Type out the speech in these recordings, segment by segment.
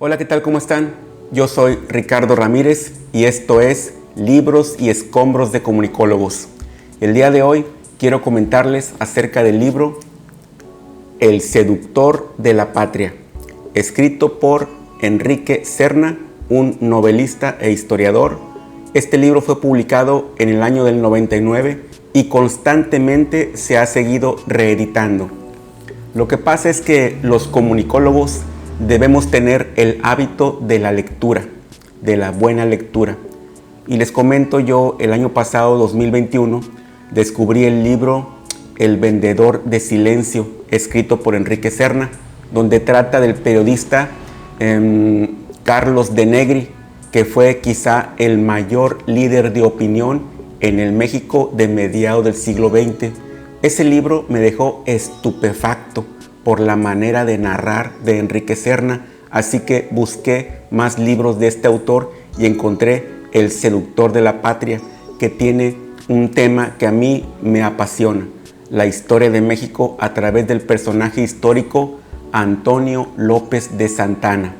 Hola, ¿qué tal? ¿Cómo están? Yo soy Ricardo Ramírez y esto es Libros y Escombros de Comunicólogos. El día de hoy quiero comentarles acerca del libro El seductor de la patria, escrito por Enrique Serna, un novelista e historiador. Este libro fue publicado en el año del 99 y constantemente se ha seguido reeditando. Lo que pasa es que los comunicólogos debemos tener el hábito de la lectura, de la buena lectura. Y les comento, yo el año pasado, 2021, descubrí el libro El vendedor de silencio, escrito por Enrique Serna, donde trata del periodista Carlos de Negri, que fue quizá el mayor líder de opinión en el México de mediados del siglo XX. Ese libro me dejó estupefacto por la manera de narrar de Enrique Serna, así que busqué más libros de este autor y encontré El seductor de la patria, que tiene un tema que a mí me apasiona: la historia de México a través del personaje histórico Antonio López de Santana.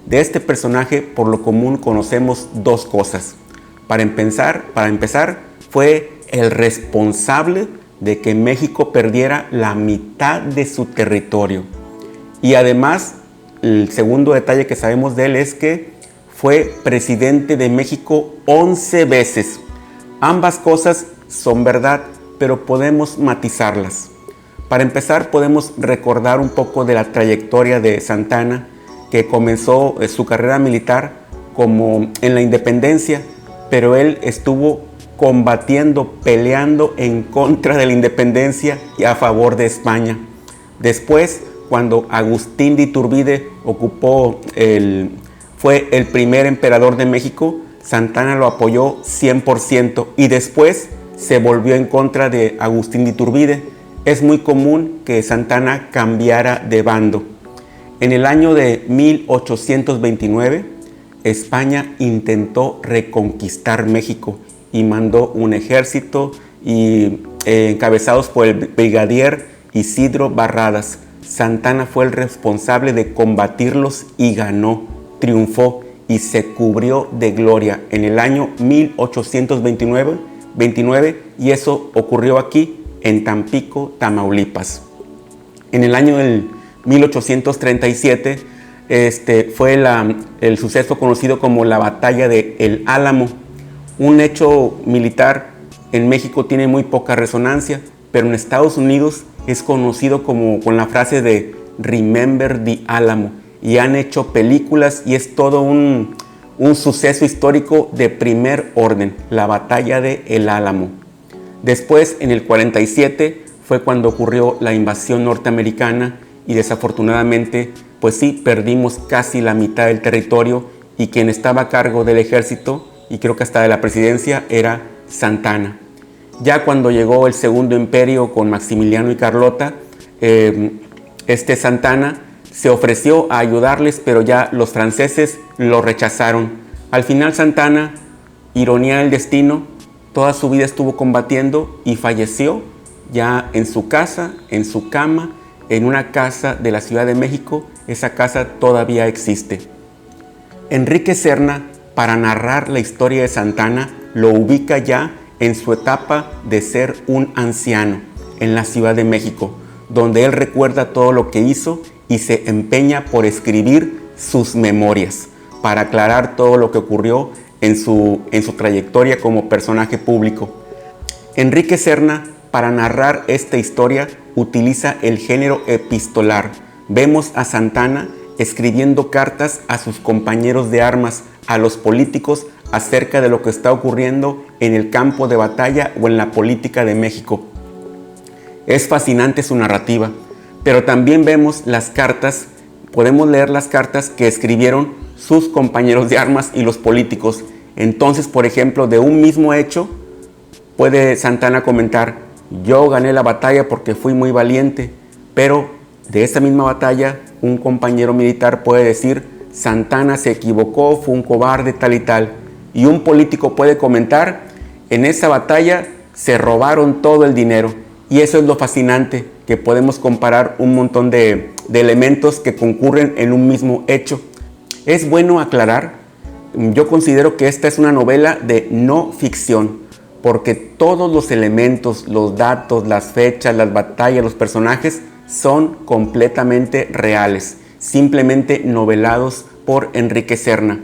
De este personaje, por lo común, conocemos dos cosas. Para empezar, fue el responsable de que México perdiera la mitad de su territorio. Y además, el segundo detalle que sabemos de él es que fue presidente de México 11 veces. Ambas cosas son verdad, pero podemos matizarlas. Para empezar, podemos recordar un poco de la trayectoria de Santana, que comenzó su carrera militar como en la independencia, pero él estuvo combatiendo, peleando en contra de la independencia y a favor de España. Después, cuando Agustín de Iturbide fue el primer emperador de México, Santana lo apoyó 100% y después se volvió en contra de Agustín de Iturbide. Es muy común que Santana cambiara de bando. En el año de 1829, España intentó reconquistar México y mandó un ejército encabezados por el brigadier Isidro Barradas. Santana fue el responsable de combatirlos y ganó, triunfó y se cubrió de gloria en el año 1829, y eso ocurrió aquí en Tampico, Tamaulipas. En el año del 1837 fue el suceso conocido como la Batalla de El Álamo. Un hecho militar en México tiene muy poca resonancia, pero en Estados Unidos es conocido con la frase de Remember the Alamo, y han hecho películas y es todo un suceso histórico de primer orden, la Batalla de El Álamo. Después, en el 47, fue cuando ocurrió la invasión norteamericana y desafortunadamente, pues sí, perdimos casi la mitad del territorio, y quien estaba a cargo del ejército y creo que hasta de la presidencia era Santana. Ya cuando llegó el Segundo Imperio con Maximiliano y Carlota, Santana se ofreció a ayudarles, pero ya los franceses lo rechazaron. Al final Santana, ironía del destino, toda su vida estuvo combatiendo y falleció ya en su casa, en su cama, en una casa de la Ciudad de México. Esa casa todavía existe. Enrique Serna, para narrar la historia de Santana, lo ubica ya en su etapa de ser un anciano en la Ciudad de México, donde él recuerda todo lo que hizo y se empeña por escribir sus memorias para aclarar todo lo que ocurrió en su trayectoria como personaje público. Enrique Serna, para narrar esta historia, utiliza el género epistolar. Vemos a Santana escribiendo cartas a sus compañeros de armas, a los políticos, acerca de lo que está ocurriendo en el campo de batalla o en la política de México. Es fascinante su narrativa, pero también vemos las cartas, podemos leer las cartas que escribieron sus compañeros de armas y los políticos. Entonces, por ejemplo, de un mismo hecho, puede Santana comentar: yo gané la batalla porque fui muy valiente, pero de esa misma batalla, un compañero militar puede decir: Santana se equivocó, fue un cobarde, tal y tal. Y un político puede comentar: en esa batalla se robaron todo el dinero. Y eso es lo fascinante, que podemos comparar un montón de elementos que concurren en un mismo hecho. Es bueno aclarar, yo considero que esta es una novela de no ficción, porque todos los elementos, los datos, las fechas, las batallas, los personajes son completamente reales, simplemente novelados por Enrique Serna.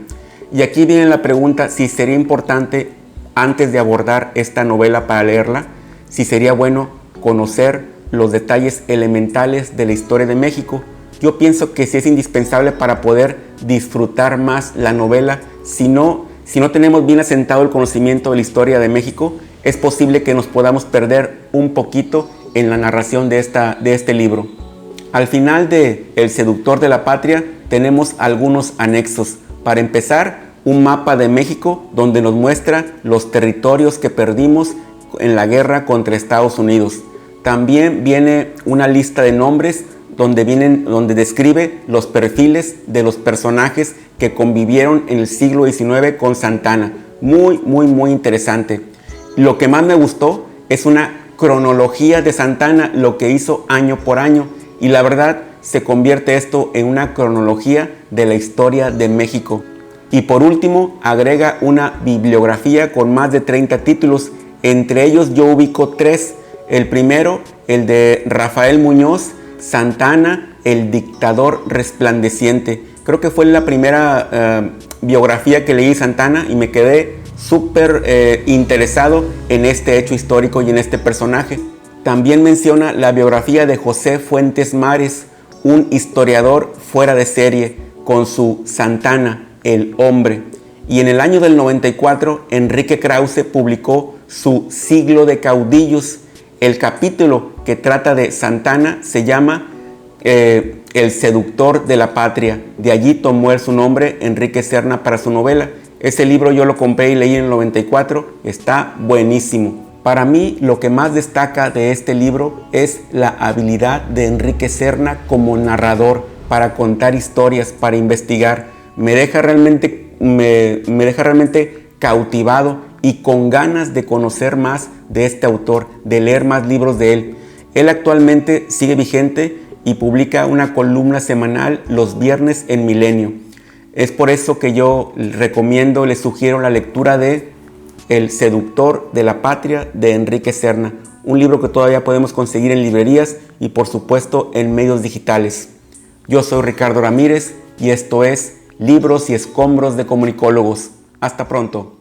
Y aquí viene la pregunta si sería importante, antes de abordar esta novela para leerla, si sería bueno conocer los detalles elementales de la historia de México. Yo pienso que sí es indispensable para poder disfrutar más la novela. Si no tenemos bien asentado el conocimiento de la historia de México, es posible que nos podamos perder un poquito en la narración de este libro. Al final de El seductor de la patria tenemos algunos anexos. Para empezar, un mapa de México donde nos muestra los territorios que perdimos en la guerra contra Estados Unidos. También viene una lista de nombres donde describe los perfiles de los personajes que convivieron en el siglo XIX con Santa Anna. Muy, muy, muy interesante. Lo que más me gustó es una cronología de Santa Anna, lo que hizo año por año, y la verdad se convierte esto en una cronología de la historia de México. Y por último, agrega una bibliografía con más de 30 títulos. Entre ellos yo ubico 3. El primero, el de Rafael Muñoz, Santa Anna, el dictador resplandeciente. Creo que fue la primera biografía que leí de Santa Anna y me quedé súper interesado en este hecho histórico y en este personaje. También menciona la biografía de José Fuentes Mares, un historiador fuera de serie, con su Santa Anna, el hombre. Y en el año del 94, Enrique Krause publicó su Siglo de Caudillos. El capítulo que trata de Santa Anna se llama El seductor de la patria. De allí tomó su nombre Enrique Serna para su novela. Ese libro yo lo compré y leí en el 94. Está buenísimo. Para mí, lo que más destaca de este libro es la habilidad de Enrique Serna como narrador para contar historias, para investigar. Me deja realmente cautivado y con ganas de conocer más de este autor, de leer más libros de él. Él actualmente sigue vigente y publica una columna semanal los viernes en Milenio. Es por eso que yo recomiendo, les sugiero la lectura de El seductor de la patria de Enrique Serna, un libro que todavía podemos conseguir en librerías y por supuesto en medios digitales. Yo soy Ricardo Ramírez y esto es Libros y Escombros de Comunicólogos. Hasta pronto.